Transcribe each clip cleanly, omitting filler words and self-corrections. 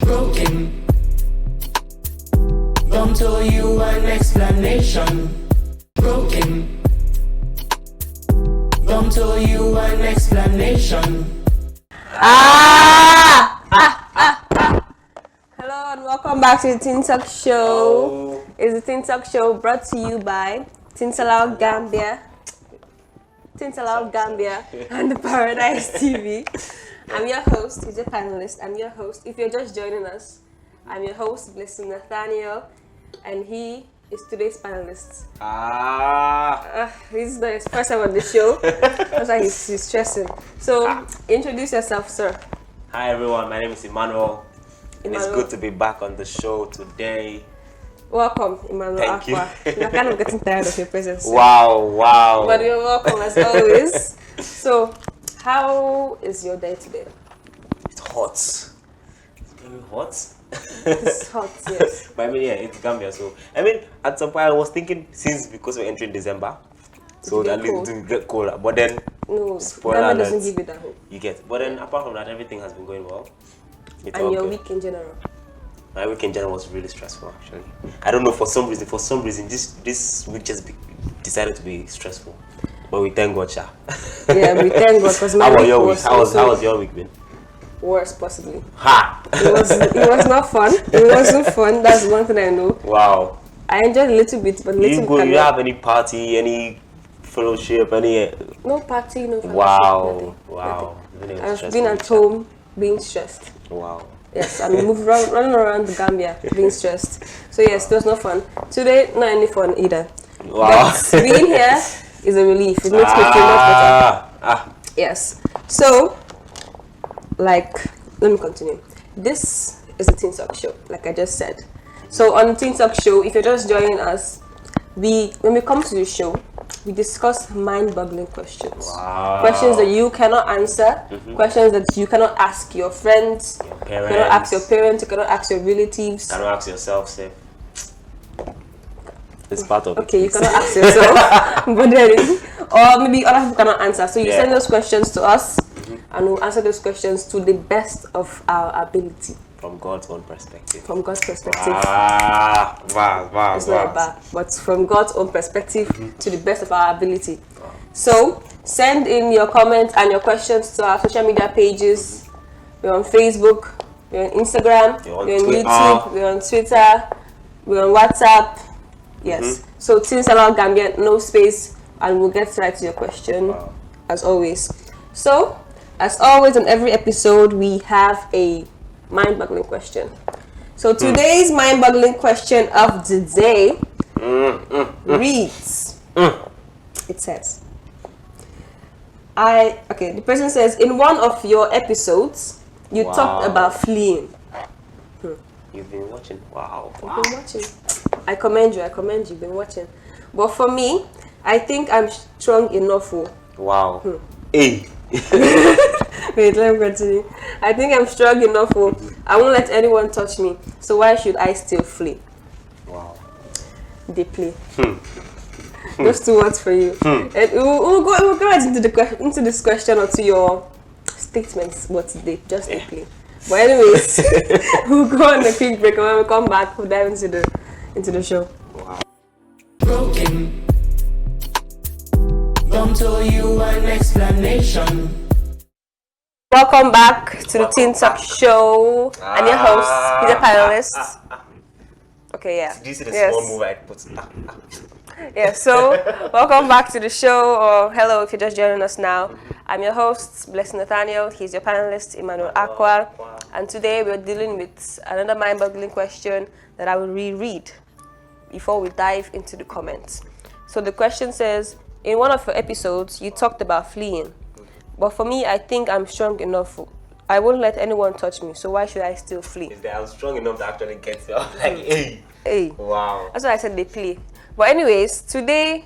Broken. Don't tell you an explanation. Broken. Don't tell you an explanation. Hello and welcome back to the TeenTok show. It's the TeenTok show brought to you by Aloud Gambia, Aloud Gambia, and the Paradise TV. I'm your host. He's a panelist. I'm your host. If you're just joining us, I'm your host, Blessing Nathaniel, and he is today's panelist. This is not his first time on the show. That's why he's stressing. So, introduce yourself, sir. Hi everyone, my name is Emmanuel. And it's good to be back on the show today. Welcome, Emmanuel. Thank you. You're kind of getting tired of your presence. Wow. But you're welcome as always. So, how is your day today? It's hot. It's very hot. It's hot, yes. But I mean, yeah, it's Gambia. So, I mean, at some point I was thinking, because we're entering December, so that it will get colder. But then, no, spoiler Gambia alert, doesn't give you that hope. you get. But then, apart from that, everything has been going well. It's And your good. week in general? My week in general was really stressful, actually. I don't know, for some reason, this week just decided to be stressful. But we thank God, Sha. Yeah, we thank God because my How was week your week? was How was also your week been? worse, possibly. Ha! It was not fun. It wasn't fun. That's one thing I know. Wow. I enjoyed a little bit, but You have any party, any fellowship, any? No party, no fellowship, Wow. nothing. I've been at home being stressed. Wow. Yes, I'm running around the Gambia being stressed. So yes, it was not fun. Today, not any fun either. Wow. But being here is a relief. It makes me feel much better. Yes. So, let me continue. This is the TeenTok show, like I just said. So on the TeenTok show, if you're just joining us, when we come to the show, we discuss mind-boggling questions. Wow. Questions that you cannot answer, questions that you cannot ask your friends, Your you parents. cannot ask your parents, you cannot ask your relatives. Cannot ask yourself, say. It's part of it. Okay, you cannot ask yourself, but then, or maybe other people cannot answer. So you send those questions to us, and we'll answer those questions to the best of our ability. From God's own perspective. From God's perspective. Wow. It's not bad, but from God's own perspective to the best of our ability. So send in your comments and your questions to our social media pages. We're on Facebook, we're on Instagram, we're on YouTube, we're on Twitter, we're on WhatsApp. Yes. So Aloud Gambia, no space, and we'll get right to your question as always. So, as always on every episode, we have a mind-boggling question. So today's mind-boggling question of the day reads, it says, the person says, in one of your episodes, you talked about fleeing. You've been watching. Wow. I've been watching. I commend you, you've been watching. But for me, I think I'm strong enough. Wow. Hey. Wait, let me continue. I think I'm strong enough. I won't let anyone touch me. So why should I still flee? Wow. They play. Those two words for you. And we'll go right into this question or to your statements. But they just they play. But anyways, we'll go on a quick break, and when we come back, we'll dive into the show. Wow. Broken. Don't tell you an explanation. Welcome back to the TeenTok show. I'm your host. He's a panelist. Okay, yeah. This is the small move I put. Yeah, so welcome back to the show, or hello if you're just joining us now. I'm your host, Blessing Nathaniel. He's your panelist, Emmanuel Aqua. And today we're dealing with another mind-boggling question that I will reread before we dive into the comments. So the question says, in one of your episodes, you talked about fleeing. But for me, I think I'm strong enough. I won't let anyone touch me, so why should I still flee? Is that I'm strong enough to actually get you out? Like, hey. Wow. That's why I said they play. But anyways, today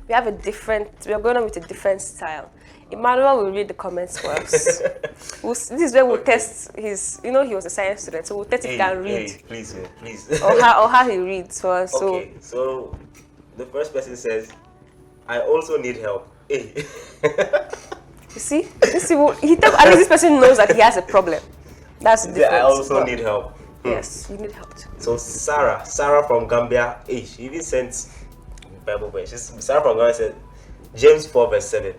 we are going on with a different style. Emmanuel will read the comments for us. This is where we'll test his, he was a science student, so we'll test if he can read. Please. or how he reads for us. Okay, so the first person says, I also need help. You see, at least this person knows that he has a problem. That's the difference. I also but need help. Yes, you need help too. So Sarah from Gambia, she even sent Bible verse. Sarah from Gambia said, James 4 verse 7,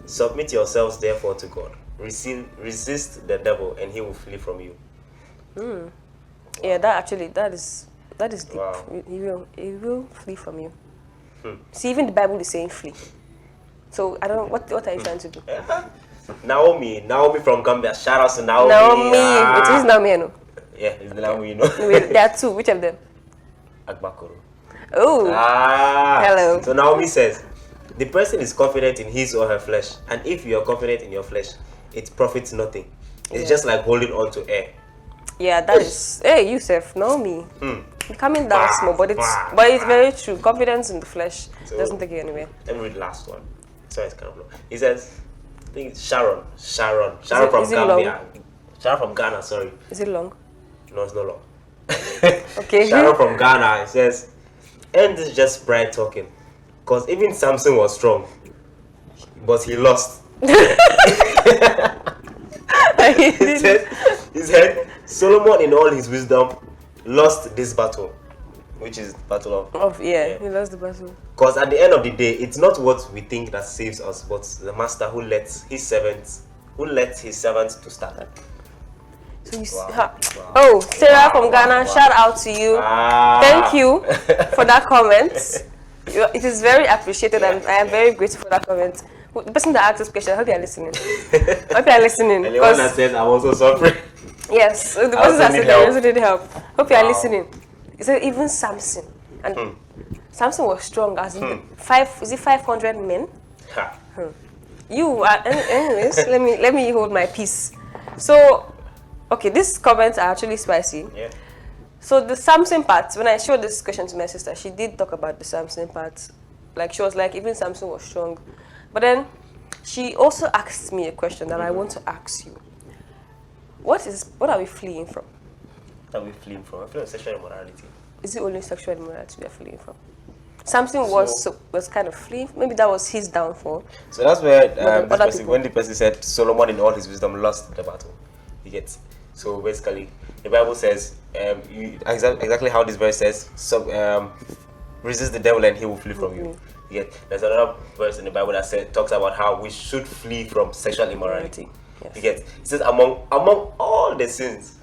submit yourselves therefore to God. Resist the devil and he will flee from you. Wow. Yeah, that is deep. Wow. He will flee from you. See, even the Bible is saying flee. So I don't. What are you trying to do? Naomi from Gambia. Shout out to Naomi. It is Naomi, no? Yeah, it's Naomi, you know. Wait, there are two. Which of them? Agbakoro. Oh. Hello. So Naomi says, the person is confident in his or her flesh, and if you are confident in your flesh, it profits nothing. It's just like holding on to air. Yeah, that is. Hey, Yusuf, Naomi. Coming down small, but it's very true. Confidence in the flesh doesn't take you anywhere. Let me read the last one. Sorry, it's kind of long. He says, I think it's Sharon from Gambia. Sharon from Ghana, sorry. Is it long? No, it's not long. Okay. Sharon from Ghana, it says, and this is just pride talking. Because even Samson was strong, but he lost. He said, Solomon in all his wisdom lost this battle, which is the battle of he lost the battle. Because at the end of the day, it's not what we think that saves us, but the master who lets his servants to start. So you Sarah from Ghana, shout out to you. Thank you for that comment. It is very appreciated, and I am very grateful for that comment. The person that asked this question, I hope you are listening. I hope you are listening. And the one that said, I'm also suffering. Yes, the person that said they also need help. Hope you are listening. He said even Samson, and Samson was strong as in 500 men. You are, anyways. let me hold my peace. So, okay, these comments are actually spicy. Yeah. So the Samson part, when I showed this question to my sister, she did talk about the Samson part. Like she was like, even Samson was strong. But then she also asked me a question that I want to ask you. What are we fleeing from? What are we fleeing from? I feel like sexual immorality. Is it only sexual immorality we are fleeing from? Samson was kind of fleeing. Maybe that was his downfall. So that's where when the person said Solomon in all his wisdom lost the battle. You get. So basically, the Bible says exactly how this verse says. So resist the devil and he will flee from you. You get. There's another verse in the Bible that talks about how we should flee from sexual immorality. Yes. You get. It says among all the sins,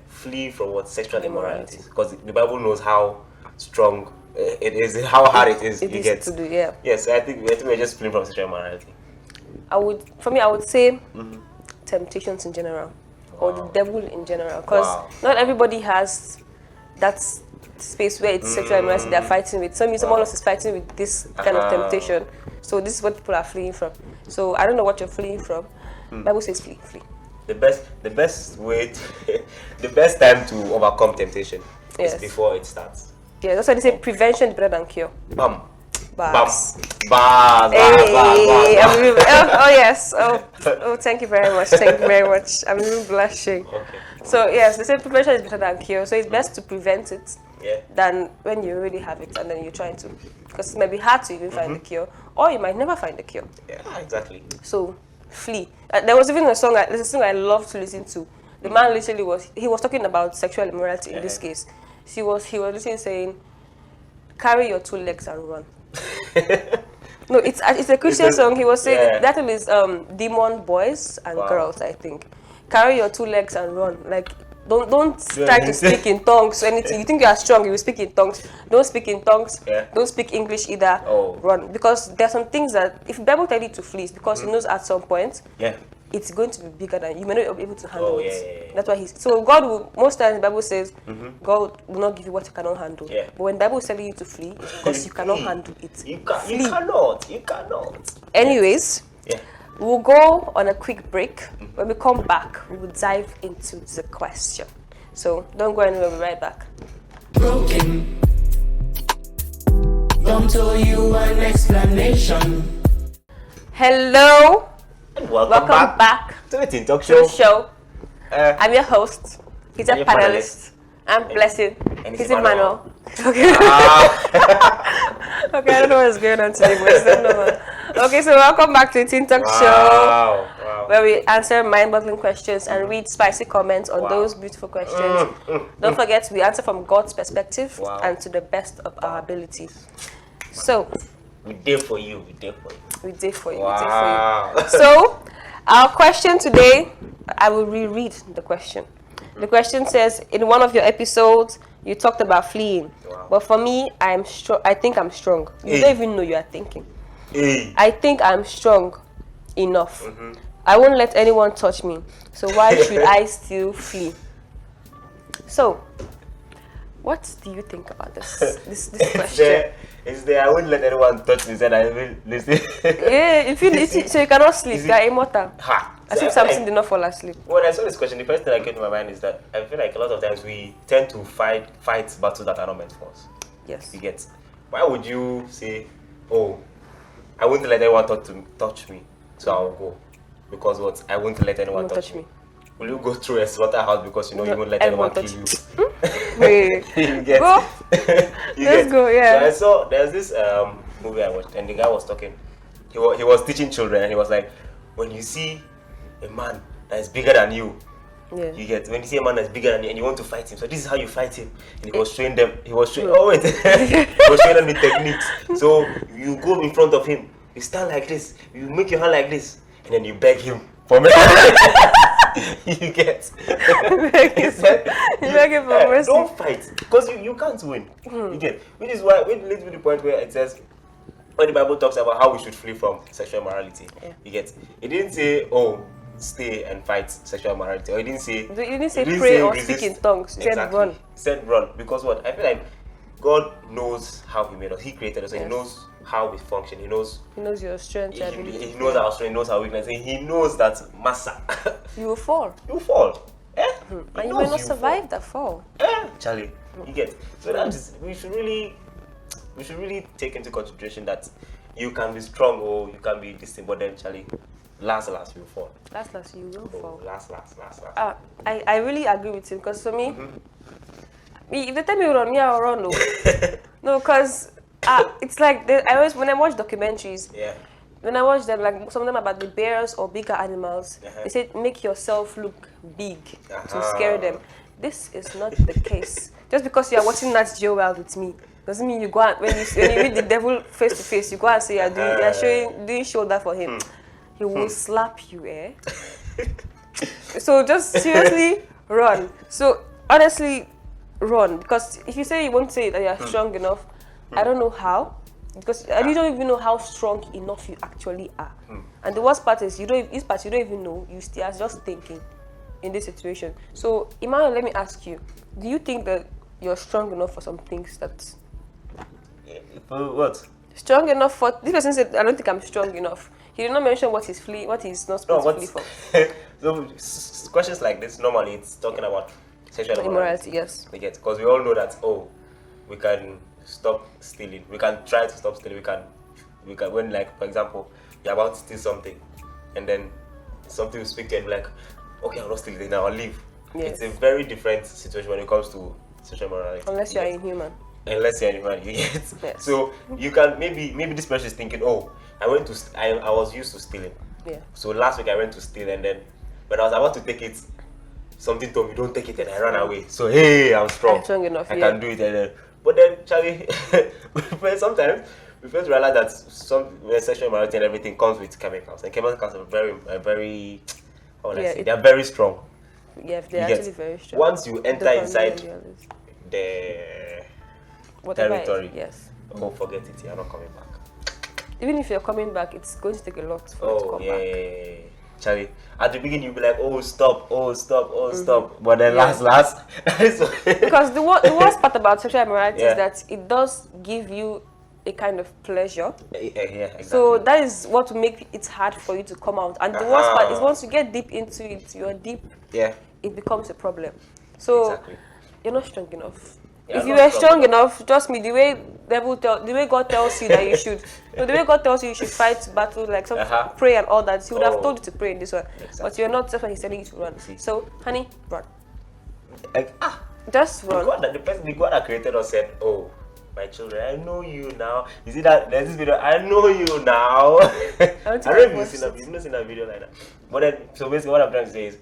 flee from what? Sexual immorality. Because the Bible knows how strong it is, how hard it is. It is to do, yeah. Yes, I think we're just fleeing from sexual immorality. I would say temptations in general, or the devil in general, because not everybody has that space where it's sexual immorality they're fighting with. Someone else is fighting with this kind of temptation. So this is what people are fleeing from. So I don't know what you're fleeing from. Bible says flee. The best way, the best time to overcome temptation is before it starts. Yeah, that's why they say prevention is better than cure. Bam. Bars. Bars. Oh yes. Oh, thank you very much. Thank you very much. I'm even blushing. Okay. So yes, they say prevention is better than cure. So it's best to prevent it than when you already have it and then you're trying to, because it might be hard to even find the cure, or you might never find the cure. Yeah, exactly. So flee. There was even a song. There's a song I love to listen to. The man literally was talking about sexual immorality in this case. He was literally saying, "Carry your 2 legs and run." No, it's a Christian song. He was saying that is demon boys and girls, I think. Carry your 2 legs and run. Like don't try to speak in tongues or anything. You think you are strong, you will speak in tongues. Don't speak in tongues. Don't speak English either. Run, because there are some things that if the Bible tells you to flee, it's because he knows at some point it's going to be bigger than you may not be able to handle it. That's why so God will, most times the Bible says God will not give you what you cannot handle. But when the Bible is telling you to flee, it's because you cannot handle it. You cannot. Anyways, we'll go on a quick break. When we come back, we will dive into the question. So don't go anywhere, we'll be right back. Broken. Don't owe you an explanation. Hello. And welcome back to the TeenTok show. I'm your host. He's a panelist. I'm Blessing. And he's Emmanuel. Okay. Okay, I don't know what's going on today, but it's not normal. Okay, so welcome back to the TeenTok show. where we answer mind-boggling questions and read spicy comments on those beautiful questions. Don't forget, we answer from God's perspective and to the best of our ability. So, we did for you. We did for you. We did for you. We did for you. So, our question today, I will reread the question. The question says, in one of your episodes, you talked about fleeing. But for me, I think I'm strong. You don't even know you are thinking. I think I'm strong enough. I won't let anyone touch me. So why should I still flee? So, what do you think about this question? It's there. I won't let anyone touch me. Said I will listen. Yeah, if you listen, so you cannot sleep. You are immortal. As if something did not fall asleep. When I saw this question, the first thing that came to my mind is that I feel like a lot of times we tend to fight battles that are not meant for us. Yes. You get. Why would you say, "Oh, I won't let anyone touch me, so I'll go"? Because what? I won't let anyone touch me. Will you go through a slaughterhouse because you know you won't let anyone kill you? Wait. You get. Go. Let's go. Yeah. So I saw there's this movie I watched, and the guy was talking. He was teaching children, and he was like, when you see a man that is bigger than you, you get, when you see a man that's bigger than you and you want to fight him, so this is how you fight him. And he was showing them. He was showing. Oh wait. He was showing them the techniques. So you go in front of him, you stand like this, you make your hand like this, and then you beg him for mercy. You get. You beg him for mercy. Don't fight, because you can't win. You get. Which is why it leads to the point where it says, when the Bible talks about how we should flee from sexual immorality, you get. It didn't say, "Oh, stay and fight sexual immorality," or it didn't say. You didn't say pray or speak in tongues. You said run. Said run, because what? I feel like God knows how He made us. He created us. Yes. He knows how we function. He knows your strength. He knows our strength. He knows our weakness. He knows that, Massa, you will fall. You will fall. And you may not survive that fall. Charlie, you get. So that is, we should really take into consideration that you can be strong or you can be distant, but then, Charlie, last you will fall. Last you will fall. Last. I really agree with him, because for me, if they tell me run, I'll run. No, because it's like when I watch documentaries. When I watch them, like some of them about the bears or bigger animals, they say make yourself look big to scare them. This is not the case. Just because you are watching Nat Geo Wild with me doesn't mean you go out when you meet the devil face to face. You go and say you are doing shoulder for him. He will slap you, So just seriously run. So honestly, run, because if you say you won't say that you are strong enough, I don't know how. Because you don't even know how strong enough you actually are. And the worst part is you don't even know, you still are just thinking in this situation. So Emmanuel, let me ask you, do you think that you're strong enough for some things that what? Strong enough for this person said I don't think I'm strong enough. He did not mention what he's not supposed to flee for. So questions like this normally it's talking about sexual immorality. Yes. Because we all know that we can stop stealing. We can try to stop stealing. We can when, like, for example, you're about to steal something, and then something will speak to you and be like, okay, I'll not steal it now, I'll leave. Yes. It's a very different situation when it comes to sexual morality. Unless you're inhuman. Unless you're inhuman, you get. Yes. So you can maybe this person is thinking, I was used to stealing. So last week I went to steal, and then when I was about to take it, something told me don't take it, and I ran away. So hey, I'm strong. I'm strong enough. I can do it, and then. But then, Charlie, sometimes we fail to realize that sexual immorality and everything comes with chemicals, and chemicals are very, they are very strong. Yeah, they're actually very strong. Once you enter inside the territory, forget it, you're not coming back. Even if you're coming back, it's going to take a lot for you to come back. Charlie, at the beginning you'll be like, stop, stop, but then last. Because the worst part about sexual immorality is that it does give you a kind of pleasure. Exactly. So that is what will make it hard for you to come out. And the worst part is once you get deep into it, you're deep. It becomes a problem. So you're not strong enough. If you were strong enough, trust me, the way God tells you that you should, the way God tells you should fight battle, like pray and all that, He would have told you to pray in this one. But you're not. That's why He's telling you to run. So, honey, run. Just run. The God that created us said, my children, I know you now. You see that there's this video, I know you now. I don't know if you've seen a video like that. But then, so basically what I'm trying to say is,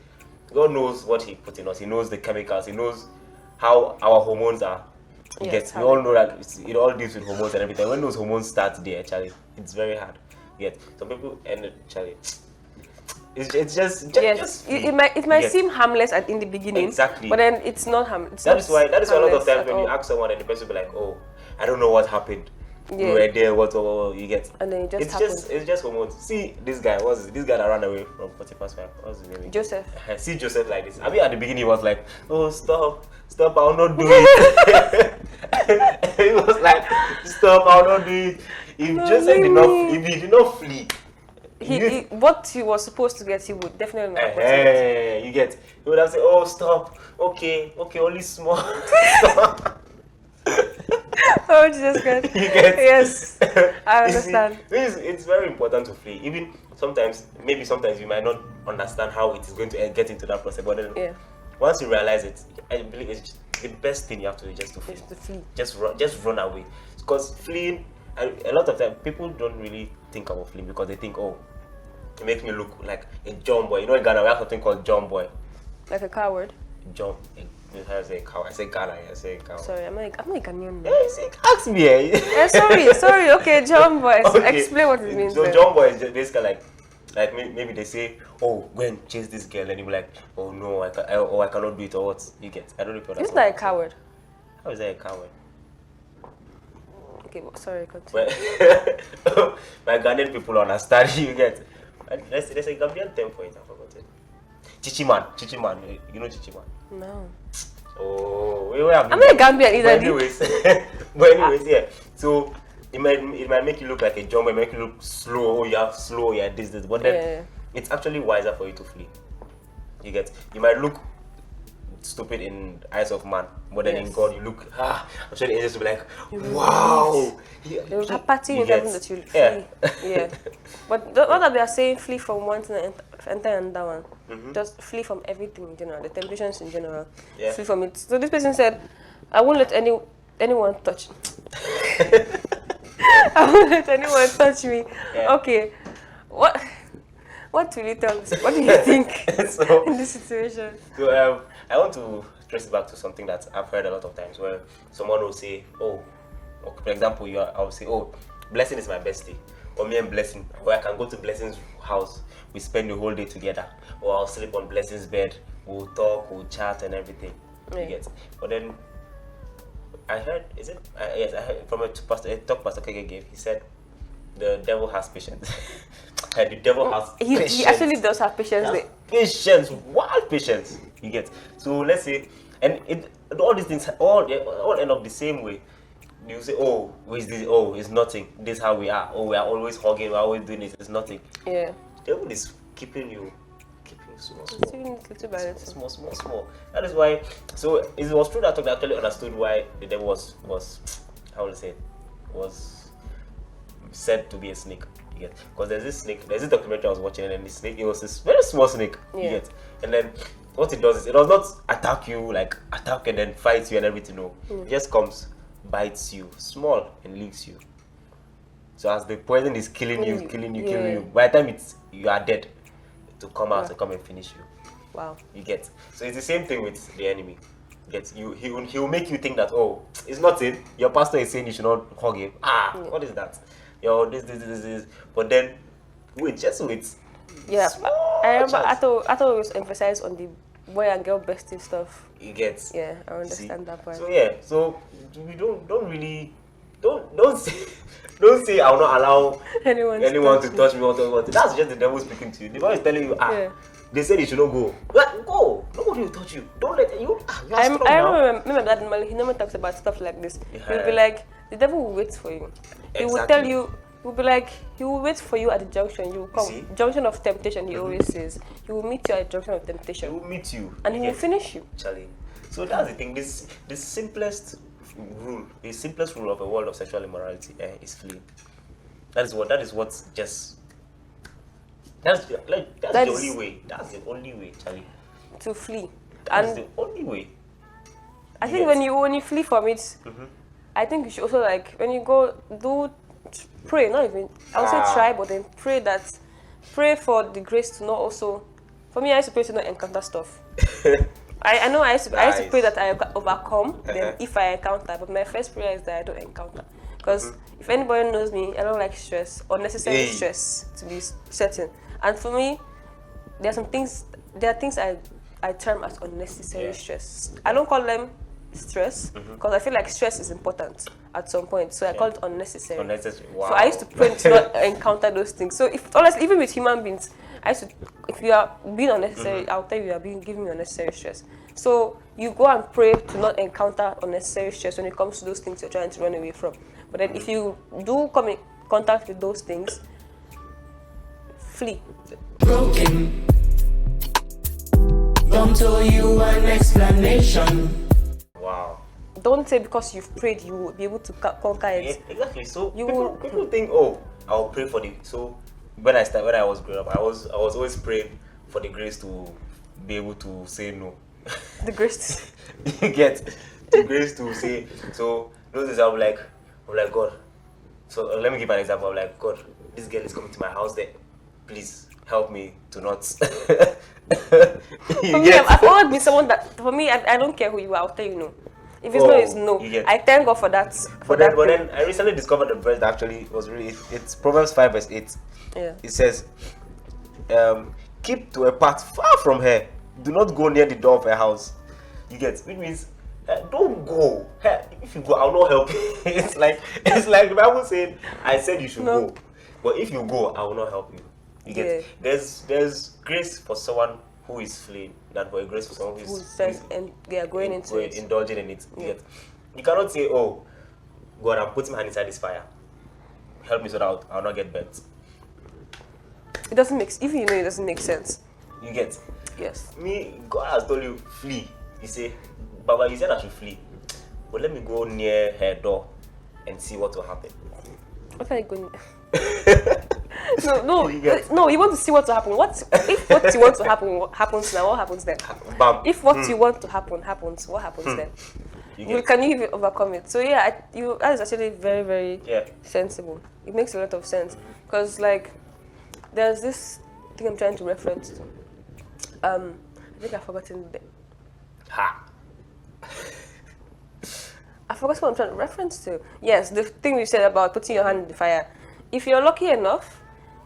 God knows what He put in us. He knows the chemicals. He knows how our hormones are. Yes, we all know that it all deals with hormones and everything. When those hormones start there, Charlie, it's very hard. Some people end Charlie. It's just it might seem harmless in the beginning. Exactly. But then it's not harmless. That is why a lot of times when you ask someone and the person will be like, oh, I don't know what happened. You were there, what you get. And then it's just hormones. See this guy, this guy that ran away from 40 past 5. What's his name? Joseph. See Joseph like this. I mean at the beginning he was like, oh stop, I'll not do it. He was like, stop, I'll not do it. If he did not flee, what he was supposed to get, he would definitely not get. You get. He would have said, oh stop, okay, only small. Stop. Oh Jesus Christ. You get. Yes, I understand. It's very important to flee. Even sometimes you might not understand how it is going to get into that process, but then once you realize it, I believe it's the best thing you have to do is just to flee. Just run away. Because fleeing, a lot of times people don't really think about fleeing because they think, oh, it makes me look like a John boy. You know, in Ghana we have something called John boy. Like a coward. John. I say cow. I say Ghana. I say cow. Sorry, I'm like Ghanaian. Ask me. Sorry. Okay, John boy. Okay. Explain what it means. So John boy is just basically like maybe they say, oh, go and chase this girl, and you be like, oh no, I cannot do it, or what? You get? I don't know if you're. It's like a coward. How is that a coward? Okay, sorry, continue. My Ghanaian people understand. You get? There's a Gambian term for it. I forgot it. Chichiman. You know Chichiman? No. Oh, I'm not Gambian either. But anyways, yeah. So it might make you look like a jump, it might make you look slow. This. But then it's actually wiser for you to flee. You get? You might look stupid in the eyes of man, but then in God you look. I'm sure the angels will be like, wow. They will have party in heaven that you flee. Yeah. But not that they are saying flee from one thing and enter another one. Just flee from everything in general, the temptations in general. Yeah. Flee from it. So this person said, I won't let anyone touch. I won't let anyone touch me. Yeah. Okay. What will you tell us? What do you think in this situation? So I want to trace it back to something that I've heard a lot of times where someone will say, oh, for example, I will say, oh, Blessing is my bestie. Or me and Blessing, or I can go to Blessing's house, we spend the whole day together. Or I'll sleep on Blessing's bed, we'll talk, we'll chat and everything. You get? But then I heard, I heard from a talk Pastor Kege gave. He said the devil has patience. The devil has patience. He actually does have patience. Patience, wild patience. You get? So let's say, and all these things all end up the same way. You say, oh, what is this? Oh, it's nothing. This is how we are. Oh, we are always hugging. We're always doing this. It's nothing. Yeah. The devil is keeping you small. That is why. So it was true that I actually understood why the devil was how would I say it? Was said to be a snake. You get? Because there's this documentary I was watching, and then the snake, it was this very small snake. You get? And then what it does is it does not attack and then fight you and everything. No, it just comes, bites you small and leaves you. So as the poison is killing you, by the time you are dead, to come out and come and finish you. Wow. You get? So it's the same thing with the enemy. Get? He will make you think that, oh, it's nothing. Your pastor is saying you should not hug him. What is that? This. But then just wait. Yeah. I remember I thought it was emphasized on the boy and girl bestie stuff. You get? Yeah, I understand that part. So we don't say I will not allow anyone to touch me. That's just the devil speaking to you. The devil is telling you, they said you should not go. Go. Nobody will touch you. Don't let you. I remember that he never talks about stuff like this. He'll be like, the devil will wait for you. He will tell you. He'll be like, he will wait for you at the junction. You will come. Junction of temptation, he always says. He will meet you at junction of temptation. He will meet you. And he will finish you. Charlie. So that's the thing. The simplest rule of a world of sexual immorality is fleeing. That's the only way. That's the only way, Charlie. To flee. That's the only way. I think when you flee from it, I think you should also like when you go pray, not even I would say try, but then pray for the grace to not also. For me, I used to pray to not encounter stuff. I know I used to pray that I overcome then if I encounter, but my first prayer is that I don't encounter. Because if anybody knows me, I don't like stress, unnecessary stress to be certain. And for me, there are things I term as unnecessary stress. I don't call them stress because I feel like stress is important at some point, so I call it unnecessary. Wow. So I used to pray to not encounter those things. So if honestly, even with human beings, I used to, if you are being unnecessary, I'll tell you are giving me unnecessary stress. So you go and pray to not encounter unnecessary stress when it comes to those things you're trying to run away from. But then if you do come in contact with those things, flee. Broken. Don't tell you an explanation. Wow. Don't say because you've prayed you will be able to conquer it. Yeah, exactly. So You people think, oh, I'll pray for the. So when I was growing up, I was always praying for the grace to be able to say no. The grace. You get the grace to say. So those days I'm like God. So let me give an example. I'm like, God, this girl is coming to my house. There, please help me to not. For me, I've always been someone that, for me, I don't care who you are, I'll tell you no. If it's no, it's no. I thank God for that. But then I recently discovered a verse that actually was really, it's Proverbs 5 verse 8. Yeah. It says, keep to a path far from her. Do not go near the door of her house. You get, which means, don't go. If you go, I'll not help you. It's like the Bible said, I said you should go. But if you go, I will not help you. You get, there's grace for someone who is fleeing than for a grace for someone who says and they are going into it, indulging in it. You cannot say, oh God, I'm putting my hand inside this fire, help me so that I'll not get burnt. It doesn't make, if you know, it doesn't make sense. You get? Yes. Me, God has told you flee. You say, Baba, you said I should flee, but let me go near her door and see what will happen. What are you going? No. You want to see what will happen. If what you want to happen happens now? What happens then? Bam. If what you want to happen happens, what happens then? Can you even overcome it? So yeah, that is actually very, very sensible. It makes a lot of sense because like there's this thing I'm trying to reference to. I think I've forgotten the. I forgot what I'm trying to reference to. Yes, the thing we said about putting your hand in the fire. If you're lucky enough,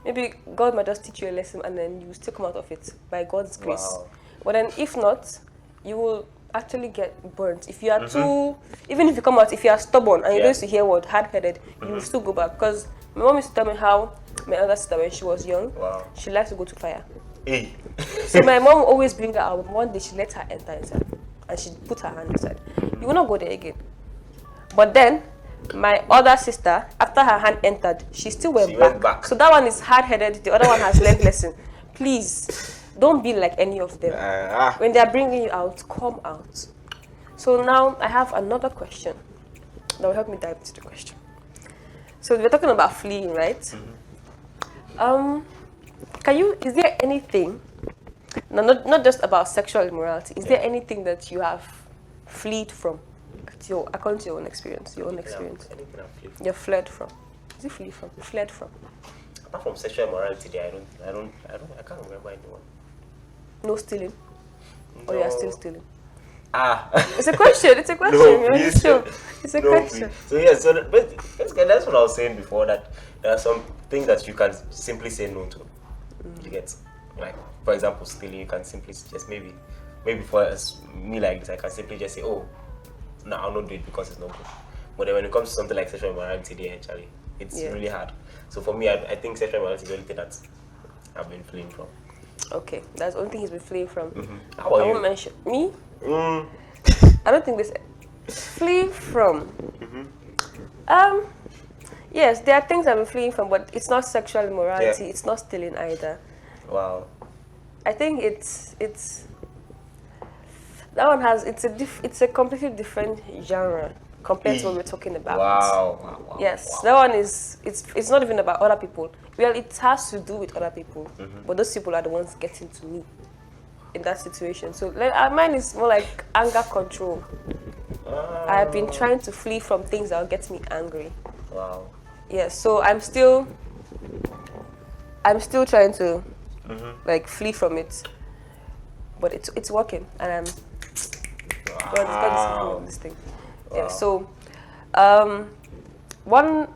maybe God might just teach you a lesson and then you will still come out of it by God's grace. Wow. But then if not, you will actually get burnt. If you are too, even if you come out, if you are stubborn and you don't used to hear word, hard-headed, you will still go back. Because my mom used to tell me how my elder sister, when she was young, she liked to go to fire. Hey. So my mom always bring her out. One day she let her enter inside and she put her hand inside. You will not go there again. But then, my other sister, after her hand entered, she still went back. So that one is hard-headed, the other one has learned lesson. Please, don't be like any of them. When they are bringing you out, come out. So now, I have another question that will help me dive into the question. So we're talking about fleeing, right? Is there anything, not just about sexual immorality, is there anything that you have fled from? According to your own experience, You're fled from. Is it flee from? Fled from. Apart from sexual immorality, I can't remember anyone. No stealing. No. Or you are still stealing. It's a question. It's a question. No, it's a question. Please. So basically that's what I was saying before, that there are some things that you can simply say no to. You get, like, for example, stealing. You can simply just maybe for me like this, I can simply just say, oh, no, I'll not do it because it's not good. But then when it comes to something like sexual immorality, actually, it's really hard. So for me, I think sexual immorality is the only thing that I've been fleeing from. Okay, that's the only thing he's been fleeing from. How about you? I won't mention me. I don't think this flee from. Yes, there are things I've been fleeing from, but it's not sexual immorality. It's not stealing either. Wow. I think it's that one has it's a completely different genre compared to what we're talking about. Wow. Yes, that one is it's not even about other people. Well, it has to do with other people, but those people are the ones getting to me in that situation. So mine is more like anger control. I have been trying to flee from things that will get me angry. Wow. Yeah, so I'm still trying to like flee from it, but it's working, and I'm God is this thing. Wow. Yeah, so one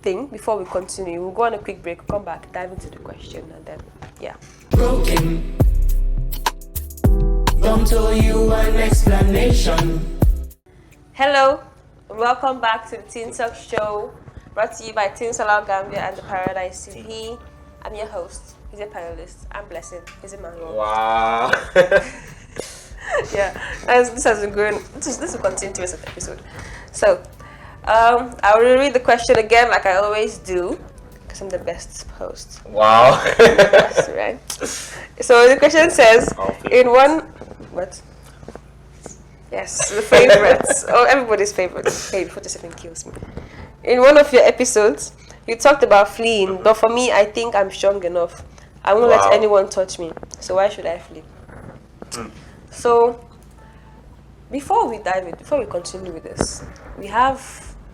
thing before we continue, we'll go on a quick break, come back, dive into the question, and then Broken. Don't tell you an explanation. Hello, and welcome back to the TeenTok show, brought to you by Aloud, Gambia and the Paradise TV. I'm your host. He's a panelist. I'm Blessing. He's a man. Wow. Yeah, this has been going. This will continue to the episode. So, I will read the question again, like I always do, because I'm the best host. Wow. That's right. So the question says, in one, what? Yes, the favorites. Oh, everybody's favorite. Hey, before this even kills me. In one of your episodes, you talked about fleeing, but for me, I think I'm strong enough. I won't let anyone touch me. So why should I flee? So, before we continue with this, we have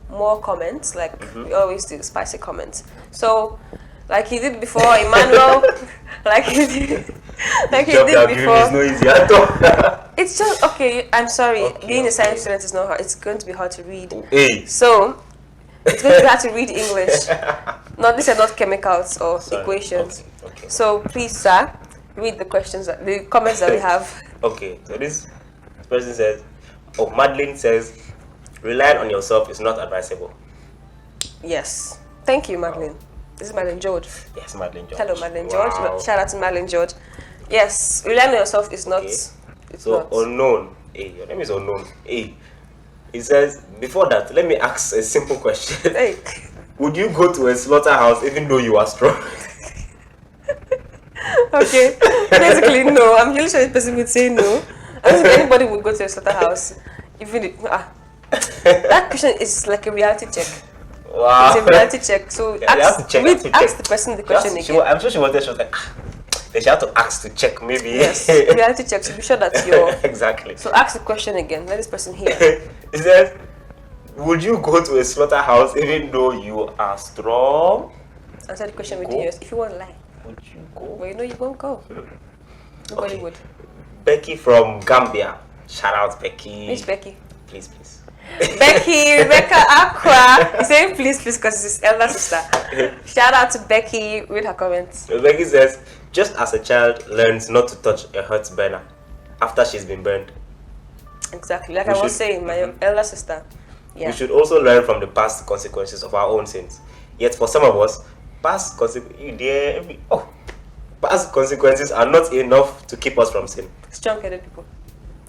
more comments, like we always do, spicy comments. So, like he did before, Emmanuel, like he did before. It's just, okay, I'm sorry, being a science student is not hard. It's going to be hard to read. Hey. So, it's going to be hard to read English. These are not chemicals or equations. Okay. So, please, sir, read the comments that we have. Okay, so this person says, Madeline says, relying on yourself is not advisable. Yes. Thank you, Madeline. This is Madeline George. Yes, Madeline George. Hello, Madeline George. Shout out to Madeline George. Yes, relying on yourself is not. Okay. It's So, not. unknown. Hey, your name is unknown. Hey. It says, before that, let me ask a simple question. Hey. Would you go to a slaughterhouse even though you are strong? Okay. Basically, no. I'm really sure the person would say no. I don't think anybody would go to a slaughterhouse. Even if, that question is like a reality check. Wow. It's a reality check. So ask the person the question again. I'm sure she was there. She was like, they should have to ask to check maybe. Yes. Reality check. So be sure that you're exactly. So ask the question again. Let this person hear. It says, would you go to a slaughterhouse even though you are strong? Answer the question within yours. If you want to lie, would you go? well, you know you won't go. Nobody would. Becky from Gambia. Shout out Becky. Which Becky? Please, please. Rebecca Aqua. He's saying please, because it's his elder sister. Shout out to Becky with her comments. Becky says, just as a child learns not to touch a hot burner after she's been burned. Exactly, like I was saying, my elder sister. Yeah. We should also learn from the past consequences of our own sins. Yet for some of us, past consequences are not enough to keep us from sin. Strong-headed people.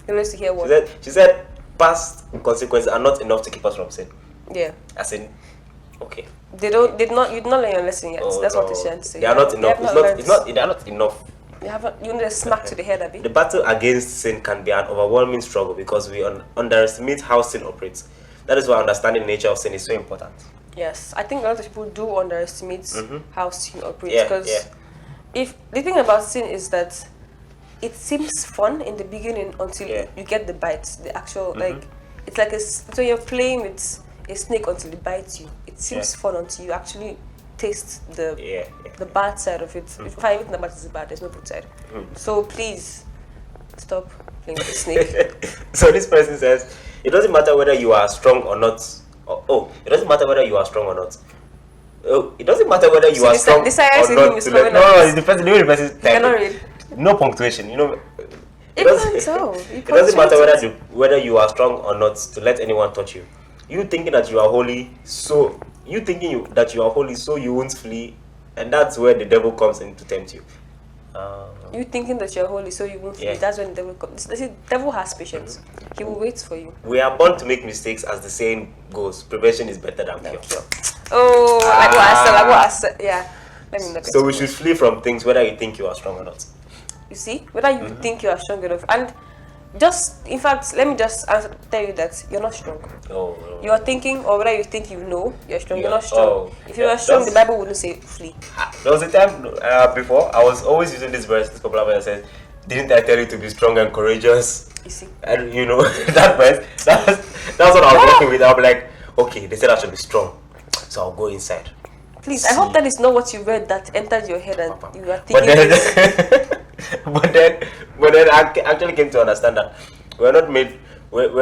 You need to hear what? She said past consequences are not enough to keep us from sin. Yeah. As in, okay. You did not learn your lesson yet. That's what they're trying to say. They are not enough. They are not enough. You need a smack to the head, Abby. The battle against sin can be an overwhelming struggle because we underestimate how sin operates. That is why understanding the nature of sin is so important. Yes, I think a lot of people do underestimate how sin operates, because if the thing about sin is that it seems fun in the beginning until you get the bite, the actual like it's like so you're playing with a snake until it bites you. It seems fun until you actually taste the bad side of it. If everything about it is bad, there's no good side. So please stop playing with the snake. So this person says, it doesn't matter whether you are strong or not. It doesn't matter whether you are strong or not. It doesn't matter whether you are strong or not. No, the person cannot read. No punctuation, you know. It doesn't matter whether you are strong or not to let anyone touch you. You thinking that you are holy, so you won't flee, and that's where the devil comes in to tempt you. You thinking that you're holy, so you won't flee. That's when the devil comes. The devil has patience. He will wait for you. We are born to make mistakes, as the saying goes. Prevention is better than cure. Oh, like what I said. Yeah. So we should flee from things whether you think you are strong or not. You see, whether you think you are strong enough, and in fact, let me just tell you that you're not strong. You are thinking, or whether you think you know you're strong, you're not strong. If you are strong, the Bible wouldn't say flee. There was a time before I was always using this verse, this popular verse that says, Didn't I tell you to be strong and courageous? You see. And you know, that verse, that's what I was working with. I'm like, okay, they said I should be strong. So I'll go inside. Please, I hope that is not what you read that entered your head and you are But thinking. then, but then I actually came to understand that we're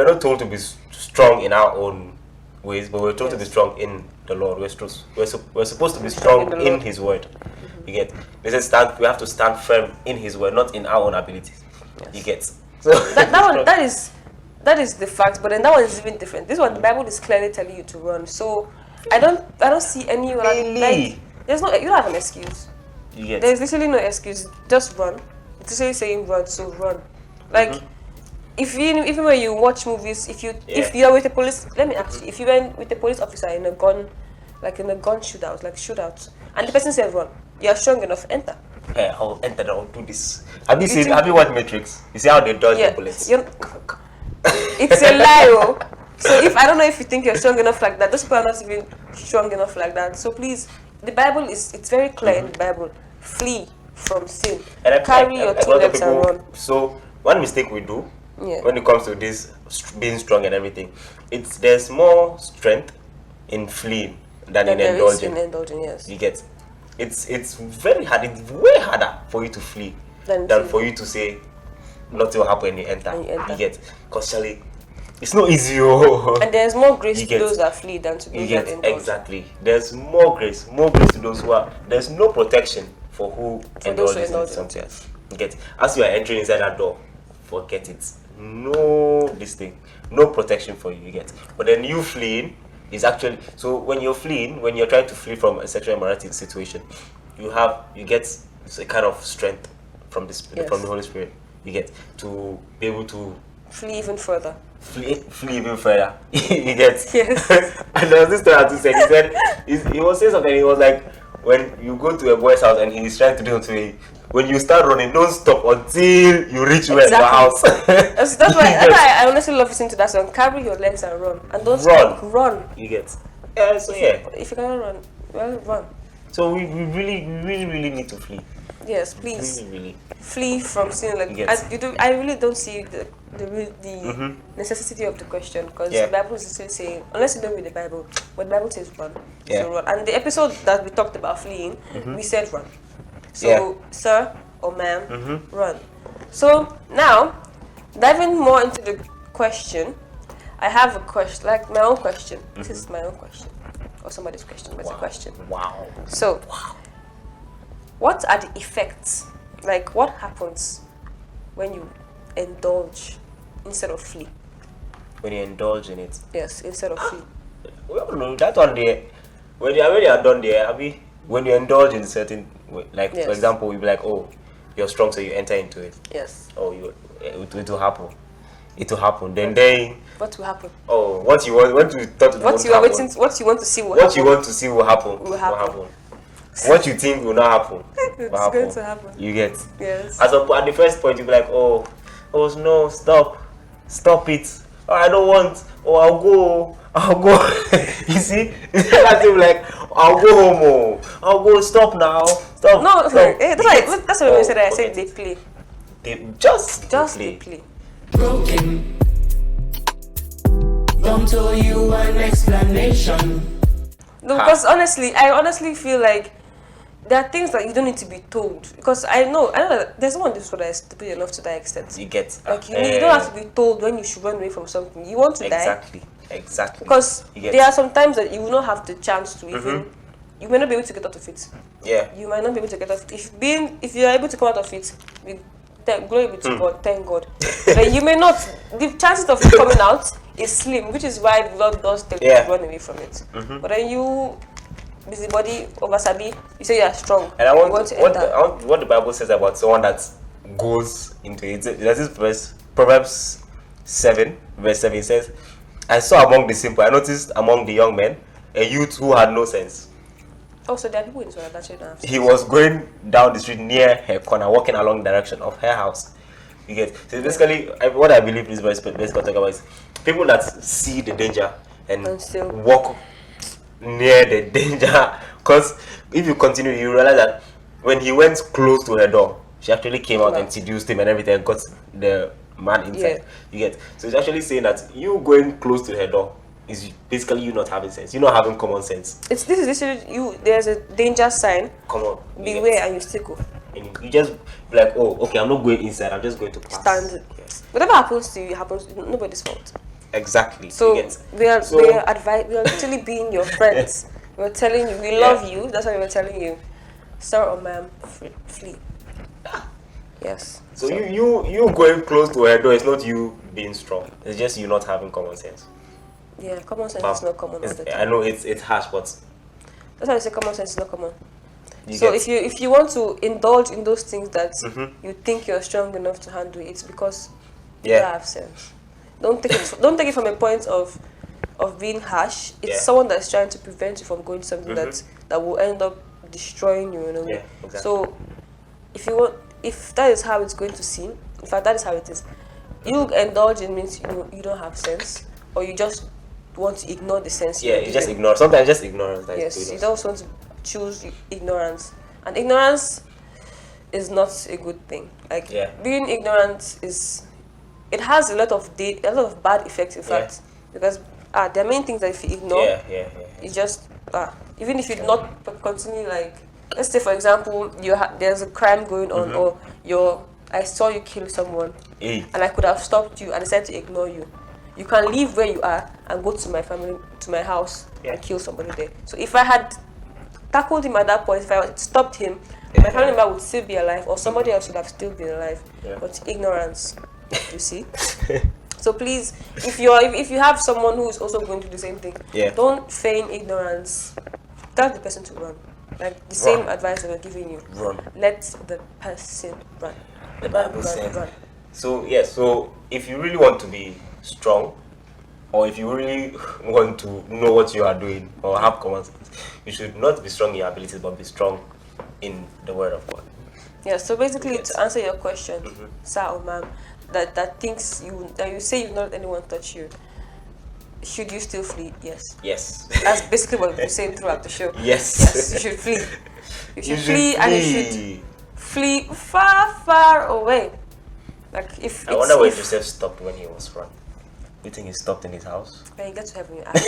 not told to be strong in our own ways, but we're told to be strong in the Lord. We're supposed to be strong in His word. You get? They said we have to stand firm in His word, not in our own abilities. You get? So that is the fact, but then that one is even different. This one, the Bible is clearly telling you to run. So I don't see any like, there's no, you don't have an excuse. You get? There's literally no excuse. Just run. It's literally saying run, so run. Like even when you watch movies, if you are with a police, let me ask you, if you went with a police officer in a gun shootout, and the person said run, you are strong enough, enter. Yeah, I'll enter. I'll do this. Have you watched Matrix? You see how they dodge the bullets? It's a lie. Oh. So I don't know if you think you're strong enough like that. Those people are not even strong enough like that. So please, the Bible it's very clear in the Bible. Flee from sin. And carry your two legs and run. So one mistake we do when it comes to this being strong and everything, there's more strength in fleeing than in indulging. Yes. You get? It's very hard. It's way harder for you to flee than for you to say nothing will happen and you enter. You get? Because Charlie, it's not easy. And there's more grace to those that flee than to those that indulge. Exactly. There's more grace to those who are. There's no protection for who indulges in something. Yes. You get? As you are entering inside that door, forget it. No protection for you. You get? But then you fleeing is actually, so when you're fleeing, when you're trying to flee from a sexual immorality situation, you get a kind of strength from from the Holy Spirit. You get to be able to flee even further. Flee even further. You get? Yes. And there was this story I said. He was saying something. He was like, when you go to a boy's house and he's trying to do something, when you start running, don't stop until you reach your house. That's why I honestly love listening to that song. Carry your legs and run, and don't stop. Run. You get? Yeah. So if you cannot run, well, run. So we really need to flee. Yes, please. Really. Flee from sin. I really don't see the necessity of the question, because the Bible is still saying, unless you don't read the Bible, but the Bible says run. So run. And the episode that we talked about fleeing, we said run. So sir or ma'am, run. So now, diving more into the question, I have a question, like my own question. This is my own question, or somebody's question, but it's a question. Wow. So, what are the effects? Like, what happens when you indulge instead of flee? When you indulge in it? Yes, instead of flee. Well, no, that one there. When you are done there, when you indulge in certain way, like for example, you'll be like, oh, you're strong, so you enter into it. Yes. Oh, it will happen. It will happen. Then what will happen? Oh, what you want to thought what you are waiting. What you want to see will happen. What you want to see will happen. Will happen. What you think will not happen. It's going to happen. You get? Yes. At the first point, you'll be like, oh no, stop it. Oh, I don't want. Oh, I'll go. You see? That's like, I'll go home. Oh, I'll go. Stop now. Stop. No, that's what we said. I said they play. They play. Broken. Don't tell you an explanation. No, because I honestly feel like there are things that you don't need to be told, because I know that there's someone in this world that is stupid enough to that extent. You get? Like you don't have to be told when you should run away from something. You want to die. Exactly. Because there are some times that you will not have the chance to even. You may not be able to get out of it. Yeah. You might not be able to get out of it. If you are able to come out of it, glory be to God, thank God. But you may not. The chances of you coming out is slim, which is why the Lord does tell you to run away from it. But then you, busybody, oversabi, you say you are strong. And I want what the Bible says about someone that goes into it. There's this verse, Proverbs 7, verse 7 says, I saw among the simple, I noticed among the young men, a youth who had no sense. Oh, so there are people in Israel that actually don't have sense. He was going down the street near her corner, walking along the direction of her house. You get? So basically, what I believe this verse basically talking about is people that see the danger and still walk near the danger. Because if you continue, you realize that when he went close to her door, She actually came out and seduced him and everything and got the man inside. You get? So it's actually saying that you going close to her door is basically you not having sense. You're not having common sense. This is you. There's a danger sign. Come on. Beware, and you still go. And you just be like, oh, okay, I'm not going inside. I'm just going to pass. Stand. Yes. Whatever happens to you happens. Nobody's fault. Exactly. So we are literally being your friends. We're telling you we love you. That's why we're telling you, sir or ma'am, flee. Yes. So you going close to her door is not you being strong. It's just you not having common sense. Yeah, common sense is not common all the time. I know it's harsh, but that's why I say common sense is not common. If you want to indulge in those things that you think you're strong enough to handle, it's because you have sense. Don't take it from a point of being harsh. It's someone that's trying to prevent you from going to something that will end up destroying you. You know. Yeah, exactly. So if that is how it's going to seem, in fact that is how it is. You indulge in means you don't have sense, or you just want to ignore the sense. Yeah, you just ignore. Sometimes just ignorance. Yes, you don't want to choose ignorance, and ignorance is not a good thing. Like being ignorant it has a lot of bad effects. In fact, because there are many things that if you ignore, you just even if you not continue, like let's say for example there's a crime going on, or I saw you kill someone, and I could have stopped you and decided to ignore you. You can leave where you are and go to my family, to my house, and kill somebody there. So if I had tackled him at that point, if I had stopped him, my family member would still be alive, or somebody else would have still been alive. But ignorance, you see. So please, if you have someone who is also going through the same thing, don't feign ignorance. Tell the person to run. Like the same advice that we're giving you. Run. Let the person run. The Bible says. So so if you really want to be strong, or if you really want to know what you are doing or have common sense, you should not be strong in your abilities, but be strong in the Word of God. Yeah. So basically, to answer your question, sir or ma'am, that you say you've not let anyone touch you, should you still flee? Yes. Yes. That's basically what we're saying throughout the show. Yes. Yes, you should flee. You should flee, and you should flee far away. Like I wonder where Joseph stopped when he was run. You think he stopped in his house? When you get to heaven, you ask.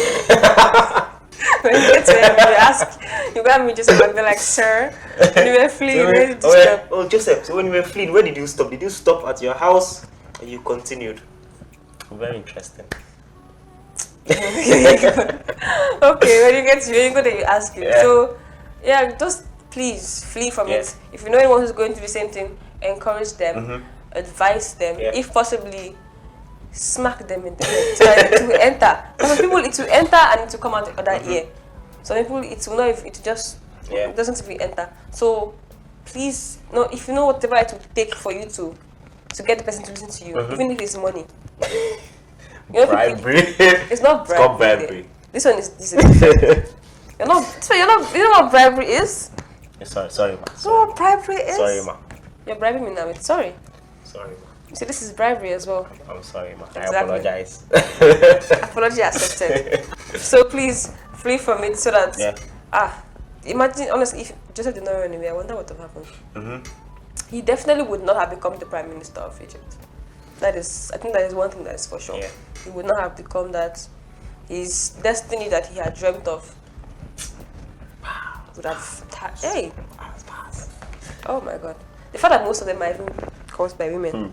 When you get to heaven, you ask. You got me Joseph and be like, sir, when you were fleeing, where did you stop? Oh, Joseph, so when you were fleeing, where did you stop? Did you stop at your house and you continued? Very interesting. Okay, when you go there, you ask him. So, just please flee from it. If you know anyone who's going through the same thing, encourage them, advise them, if possibly smack them in the head to enter. For some people it will enter and it will come out the other ear. Some people it will not, if it just it doesn't really enter. So please, if you know whatever it will take for you to get the person to listen to you, even if it's money. Bribery. It's not bribery. It's called bribery. This one is different. You know what bribery is? Sorry, ma. You know what bribery is? Sorry, ma. You're bribing me now. Sorry, ma. You see, this is bribery as well. I'm sorry, ma. Exactly. I apologize. Apology accepted. So please flee from it so that imagine, honestly, if Joseph did not run away, I wonder what would have happened. He definitely would not have become the prime minister of Egypt. I think that is one thing that is for sure. He would not have become that. His destiny that he had dreamt of would have oh my god. The fact that most of them are even caused by women.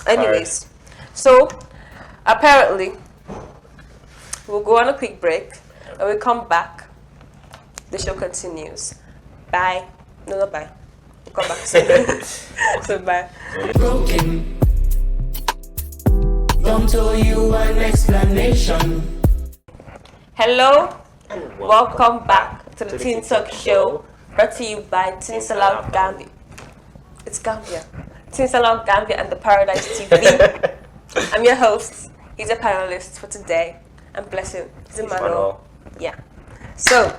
Anyways, so apparently we'll go on a quick break. When we come back, the show continues. Bye. No, not bye. We'll come back soon. So bye. Broken. Don't owe you an explanation. Hello, welcome back to the TeenTok show, brought to you by Aloud Gambia. It's Gambia. Aloud Gambia and the Paradise TV. I'm your host. He's a panelist for today. I'm Blessing. He's Emmanuel. Yeah. So,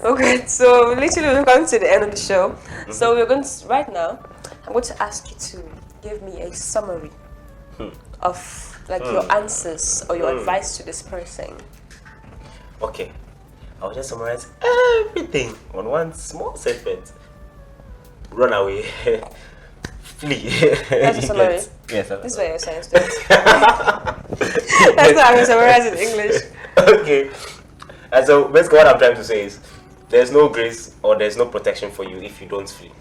okay. So literally we've come to the end of the show. So we're going to right now. I'm going to ask you to give me a summary of your answers or your advice to this person. Okay, I'll just summarize everything on one small segment. run away, flee. That's a summary. Yes. This is why you're science student. That's not how you summarize in English. Okay. And so basically what I'm trying to say is there's no grace or there's no protection for you if you don't flee.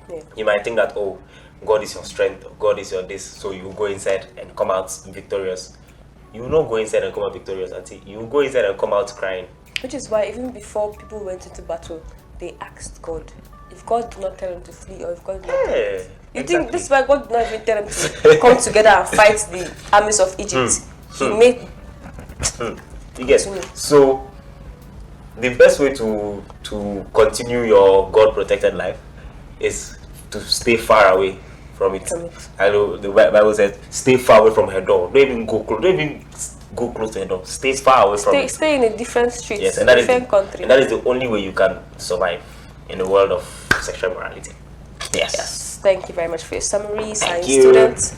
Yeah. You might think that, oh, God is your strength, God is your this, so you go inside and come out victorious. You will not go inside and come out victorious until you go inside and come out crying. Which is why even before people went into battle, they asked God. If God did not tell them to flee, or if God did not tell them you think this is why God did not even tell them to come together and fight the armies of Egypt. He made you get so the best way to continue your God protected life is to stay far away from it. I know the Bible says stay far away from her door. Don't even go close. Don't even go close to her door. Stay far away from it. Stay in a different street, yes, and that different country. And that is the only way you can survive in the world of sexual morality. Yes. Thank you very much for your summary, science students.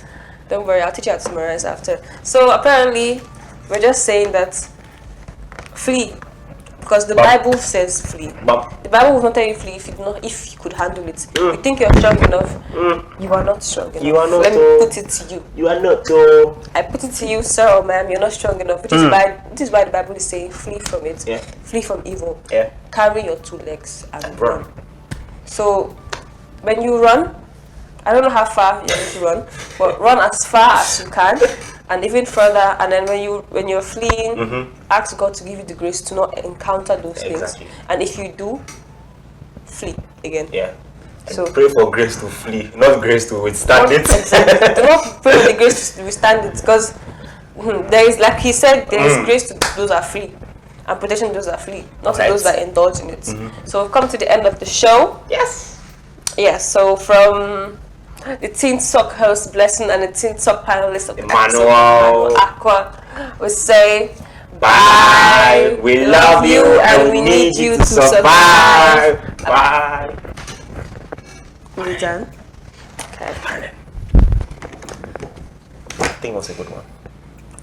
Don't worry, I'll teach you how to summarize after. So apparently, we're just saying that flee, because the Bible says flee. The Bible will not tell you flee if you could handle it. You think you're strong enough, you are not strong enough. You are not. Let me put it to you. You are not. I put it to you, sir or ma'am, you're not strong enough. Which is why the Bible is saying flee from it. Yeah. Flee from evil. Yeah. Carry your 2 legs and run. So when you run, I don't know how far you're going to run, but run as far as you can, and even further. And then when you're fleeing, ask God to give you the grace to not encounter those things. And if you do, flee again. Yeah. And So pray for grace to flee, not grace to withstand it. Exactly. Do not pray for the grace to withstand it, because there is, like he said, there is grace to those that flee, and protection to those that flee, not to those that indulge in it. So we've come to the end of the show. Yes. Yes. So from the TeenTok host Blessing and the TeenTok panelist of Emmanuel Aqua, we say bye. We love you and we need you to survive. Bye. Are we done? Okay. I think it was a good one.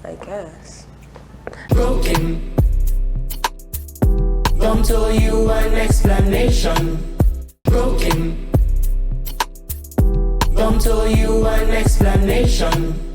I guess. Broken. Don't owe you an explanation. Broken. Don't owe you an explanation.